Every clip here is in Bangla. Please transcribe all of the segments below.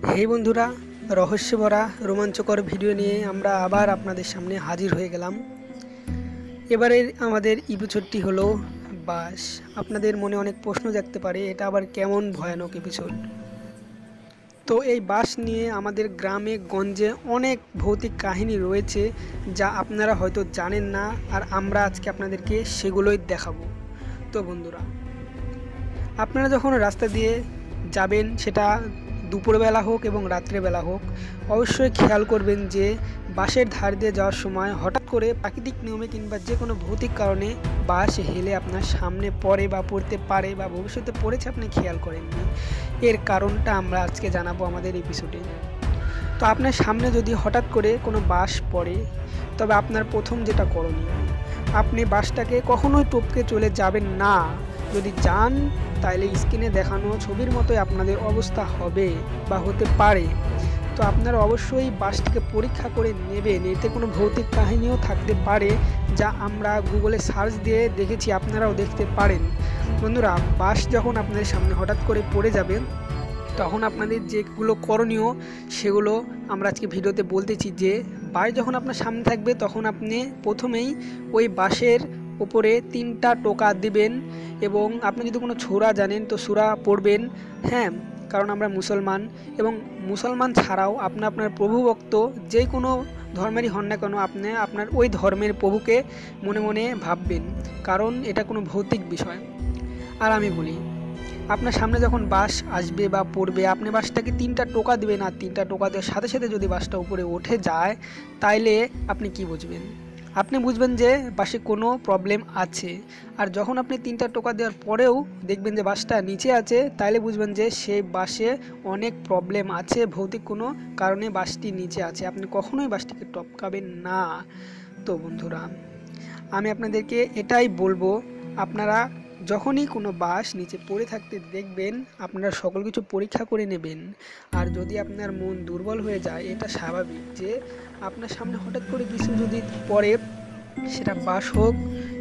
হেই বন্ধুরা, রহস্য ভরা রোমাঞ্চকর ভিডিও নিয়ে আমরা আবার আপনাদের সামনে হাজির হয়ে গেলাম। এবারের আমাদের এপিসোডটি হলো বাস। আপনাদের মনে অনেক প্রশ্ন জাগতে পারে, এটা আবার কেমন ভয়ানক এপিসোড। তো এই বাস নিয়ে আমাদের গ্রামে গঞ্জে অনেক ভৌতিক কাহিনী রয়েছে, যা আপনারা হয়তো জানেন না, আর আমরা আজকে আপনাদেরকে সেগুলোই দেখাবো। তো বন্ধুরা, আপনারা যখন রাস্তা দিয়ে যাবেন, সেটা দুপুরবেলা হোক এবং রাত্রেবেলা হোক, অবশ্যই খেয়াল করবেন যে বাসের ধার দিয়ে যাওয়ার সময় হঠাৎ করে প্রাকৃতিক নিয়মে কিংবা যে কোনো ভৌতিক কারণে বাস হেলে আপনার সামনে পড়ে বা পড়তে পারে বা ভবিষ্যতে পড়েছে, আপনি খেয়াল করেননি। এর কারণটা আমরা আজকে জানাবো আমাদের এপিসোডে। তো আপনার সামনে যদি হঠাৎ করে কোনো বাস পড়ে, তবে আপনার প্রথম যেটা করণীয়, আপনি বাসটাকে কখনোই টপকে চলে যাবেন না। যদি যান, তাহলে স্ক্রিনে দেখানো ছবির মতোই আপনাদের অবস্থা হবে বা হতে পারে। তো আপনারা অবশ্যই বাসটিকে পরীক্ষা করে নেবেন, এতে কোনো ভৌতিক কাহিনীও থাকতে পারে, যা আমরা গুগলে সার্চ দিয়ে দেখেছি, আপনারাও দেখতে পারেন। বন্ধুরা, বাস যখন আপনাদের সামনে হঠাৎ করে পড়ে যাবে, তখন আপনাদের যেগুলো করণীয় সেগুলো আমরা আজকে ভিডিওতে বলতেছি। যে বাস যখন আপনার সামনে থাকবে, তখন আপনি প্রথমেই ওই বাসের উপরে 3টা টোকা দিবেন, এবং আপনি যদি কোনো সূরা জানেন তো সূরা পড়বেন। হ্যাঁ, কারণ আমরা মুসলমান, এবং মুসলমান ছাড়াও আপনি আপনার প্রভুভক্ত যে কোনো ধর্মেরই হন না কেন, আপনি আপনার ওই ধর্মের প্রভুকে মনে মনে ভাববেন, কারণ এটা কোনো ভৌতিক বিষয়। আর আমি বলি, আপনার সামনে যখন বাস আসবে বা পড়বে, আপনি বাসটাকে 3টা টোকা দেবেন, আর 3টা টোকা দেওয়ার সাথে সাথে যদি বাসটা উপরে উঠে যায়, তাইলে আপনি কি বুঝবেন? আপনি বুঝবেন যে বাসে কোনো প্রবলেম আছে। আর যখন আপনি 3টা টোকা দেওয়ার পরেও দেখবেন যে বাসটা নিচে আছে, তাইলে বুঝবেন যে সেই বাসে অনেক প্রবলেম আছে, ভৌতিক কোনো কারণে বাসটি নিচে আছে। আপনি কখনোই বাসটিকে টপকাবেন না। তো বন্ধুরা, আমি আপনাদেরকে এটাই বলবো, আপনারা যখনই কোনো বাস নিচে পড়ে থাকতে দেখবেন, আপনারা সকল কিছু পরীক্ষা করে নেবেন। আর যদি আপনার মন দুর্বল হয়ে যায়, এটা স্বাভাবিক, যে আপনার সামনে হঠাৎ করে কিছু যদি পড়ে, সেটা বাস হোক,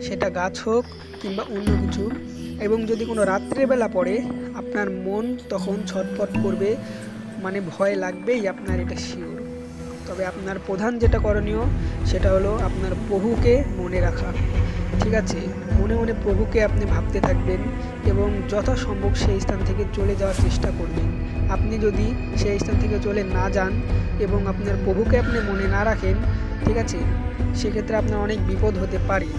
সেটা গাছ হোক, কিংবা অন্য কিছু, এবং যদি কোনো রাত্রেবেলা পড়ে, আপনার মন তখন ছটফট করবে, মানে ভয় লাগবেই আপনার, এটা শিওর। তবে আপনার প্রধান যেটা করণীয়, সেটা হলো আপনার প্রভুকে মনে রাখা। ঠিক আছে, মনে মনে প্রভুকে আপনি ভাবতে থাকবেন, এবং যথাসম্ভব সেই স্থান থেকে চলে যাওয়ার চেষ্টা করবেন। আপনি যদি সেই স্থান থেকে চলে না যান এবং আপনার প্রভুকে আপনি মনে না রাখেন, ঠিক আছে, সেক্ষেত্রে আপনার অনেক বিপদ হতে পারে।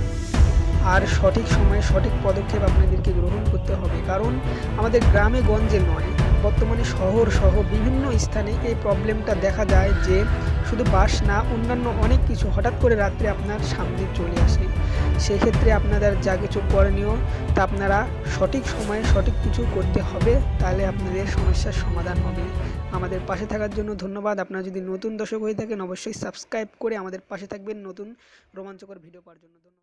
আর সঠিক সময়ে সঠিক পদক্ষেপ আপনাদেরকে গ্রহণ করতে হবে, কারণ আমাদের গ্রামে গঞ্জে নয়, বর্তমানে শহর সহ বিভিন্ন স্থানে এই প্রবলেমটা দেখা যায়, যে শুধু বাস না, অন্যান্য অনেক কিছু হঠাৎ করে রাত্রে আপনার সামনে চলে আসে। সেক্ষেত্রে আপনাদের যা কিছু করণীয়, তা আপনারা সঠিক সময়ে সঠিক কিছু করতে হবে, তাহলে আপনাদের সমস্যার সমাধান হবে। আমাদের পাশে থাকার জন্য ধন্যবাদ। আপনারা যদি নতুন দর্শক হয়ে থাকেন, অবশ্যই সাবস্ক্রাইব করে আমাদের পাশে থাকবেন নতুন রোমাঞ্চকর ভিডিও পাওয়ার জন্য। ধন্যবাদ।